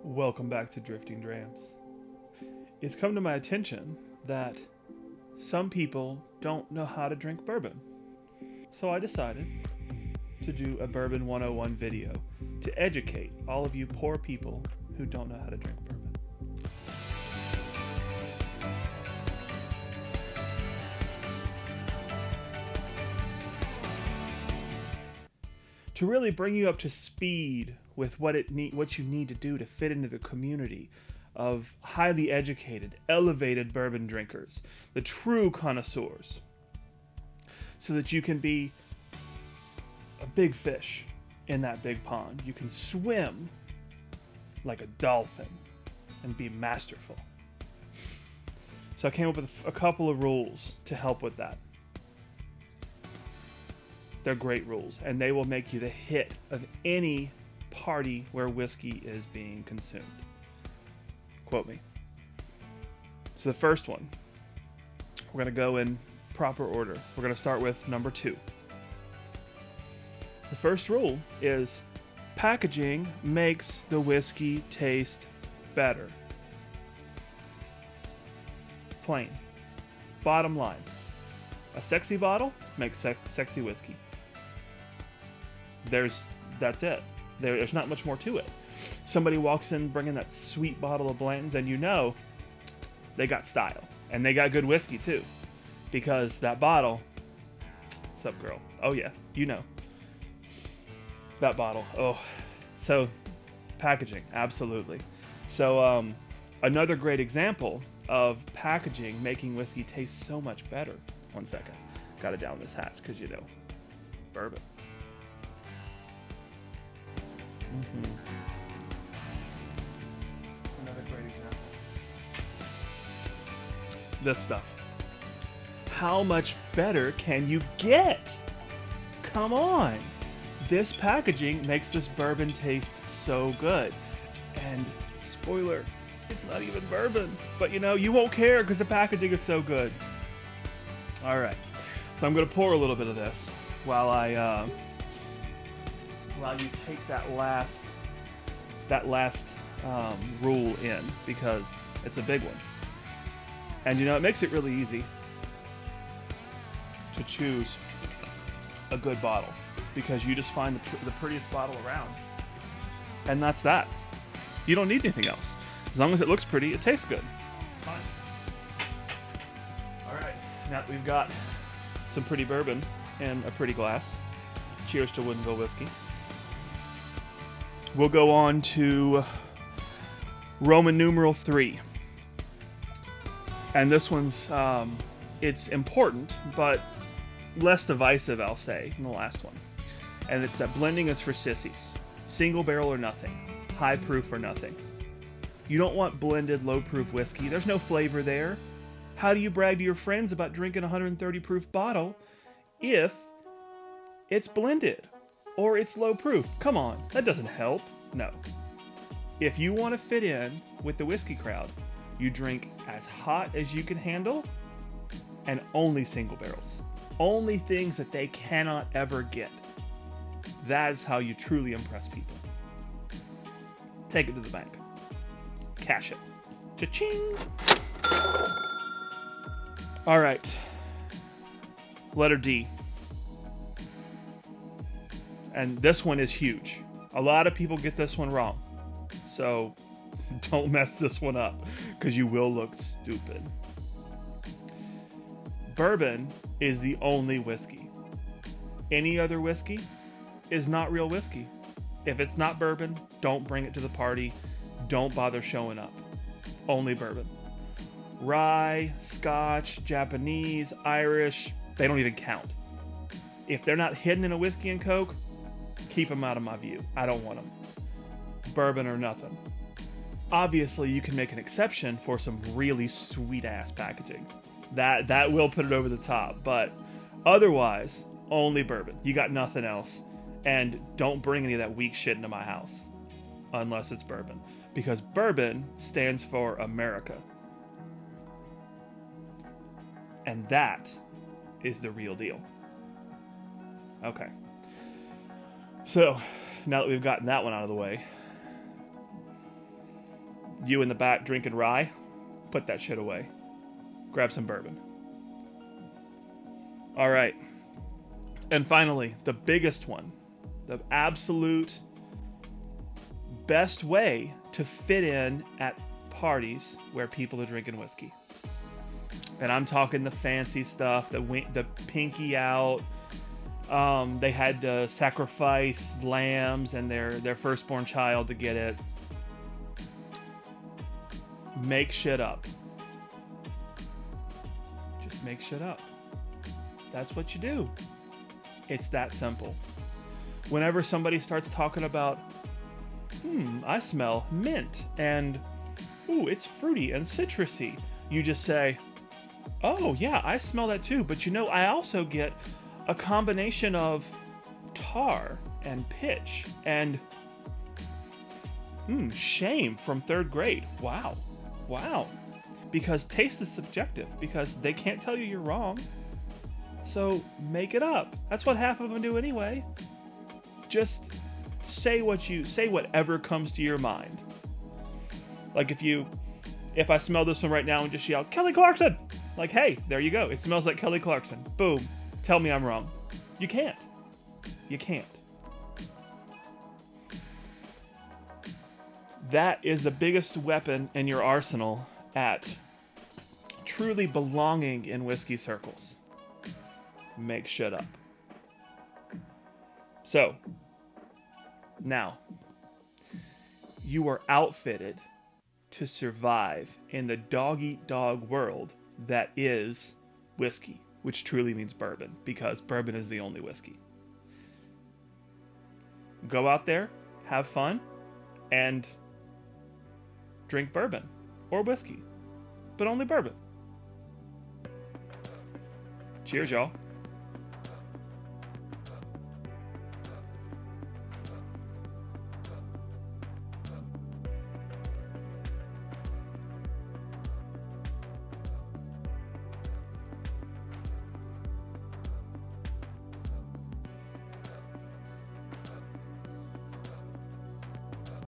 Welcome back to Drifting Drams. It's come to my attention that some people don't know how to drink bourbon. So I decided to do a Bourbon 101 video to educate all of you poor people who don't know how to drink bourbon. To really bring you up to speed with what you need to do to fit into the community of highly educated, elevated bourbon drinkers, the true connoisseurs, so that you can be a big fish in that big pond. You can swim like a dolphin and be masterful. So I came up with a couple of rules to help with that. They're great rules, and they will make you the hit of any party where whiskey is being consumed. Quote me. So the first one, we're going to go in proper order. We're going to start with number 2. The first rule is packaging makes the whiskey taste better. Plain. Bottom line. A sexy bottle makes sexy whiskey. That's it. There's not much more to it. Somebody walks in bringing that sweet bottle of Blanton's, and you know they got style. And they got good whiskey, too. Because that bottle... What's up, girl? Oh, yeah. You know. That bottle. Oh. So, packaging. Absolutely. So, another great example of packaging making whiskey taste so much better. One second. Gotta down this hatch, because, you know, bourbon. Another great example. This stuff. How much better can you get? Come on. This packaging makes this bourbon taste so good. And spoiler, it's not even bourbon. But you know, you won't care because the packaging is so good. All right. So I'm going to pour a little bit of this while you take that last rule in, because it's a big one. And you know, it makes it really easy to choose a good bottle, because you just find the prettiest bottle around, and that's that. You don't need anything else. As long as it looks pretty, it tastes good. Fine. All right, now that we've got some pretty bourbon in a pretty glass, cheers to Woodinville whiskey. We'll go on to Roman numeral 3. And this one's, it's important, but less divisive, I'll say, than the last one. And it's that blending is for sissies. Single barrel or nothing. High proof or nothing. You don't want blended low proof whiskey. There's no flavor there. How do you brag to your friends about drinking a 130 proof bottle if it's blended? Or it's low proof. Come on, that doesn't help. No. If you want to fit in with the whiskey crowd, you drink as hot as you can handle, and only single barrels. Only things that they cannot ever get. That is how you truly impress people. Take it to the bank. Cash it. Cha-ching! All right. Letter D. And this one is huge. A lot of people get this one wrong. So don't mess this one up, because you will look stupid. Bourbon is the only whiskey. Any other whiskey is not real whiskey. If it's not bourbon, don't bring it to the party. Don't bother showing up. Only bourbon. Rye, Scotch, Japanese, Irish, they don't even count. If they're not hidden in a whiskey and Coke, keep them out of my view. I don't want them. Bourbon or nothing. Obviously, you can make an exception for some really sweet-ass packaging. That will put it over the top, but otherwise, only bourbon. You got nothing else. And don't bring any of that weak shit into my house unless it's bourbon, because bourbon stands for America. And that is the real deal. Okay. So, now that we've gotten that one out of the way, You in the back drinking rye, put that shit away. Grab some bourbon. All right. And finally, the biggest one, the absolute best way to fit in at parties where people are drinking whiskey. And I'm talking the fancy stuff, the pinky out. They had to sacrifice lambs and their firstborn child to get it. Make shit up. Just make shit up. That's what you do. It's that simple. Whenever somebody starts talking about, I smell mint, and, ooh, it's fruity and citrusy, you just say, oh, yeah, I smell that too, but you know, I also get a combination of tar and pitch and shame from 3rd grade. Wow. Because taste is subjective, because they can't tell you you're wrong. So make it up. That's what half of them do anyway. Just say whatever comes to your mind. Like if I smell this one right now and just yell, Kelly Clarkson! Like, hey, there you go. It smells like Kelly Clarkson. Boom. Tell me I'm wrong. You can't. You can't. That is the biggest weapon in your arsenal at truly belonging in whiskey circles. Make shit up. So, now, you are outfitted to survive in the dog-eat-dog world that is whiskey, which truly means bourbon, because bourbon is the only whiskey. Go out there, have fun, and drink bourbon or whiskey, but only bourbon. Cheers, y'all.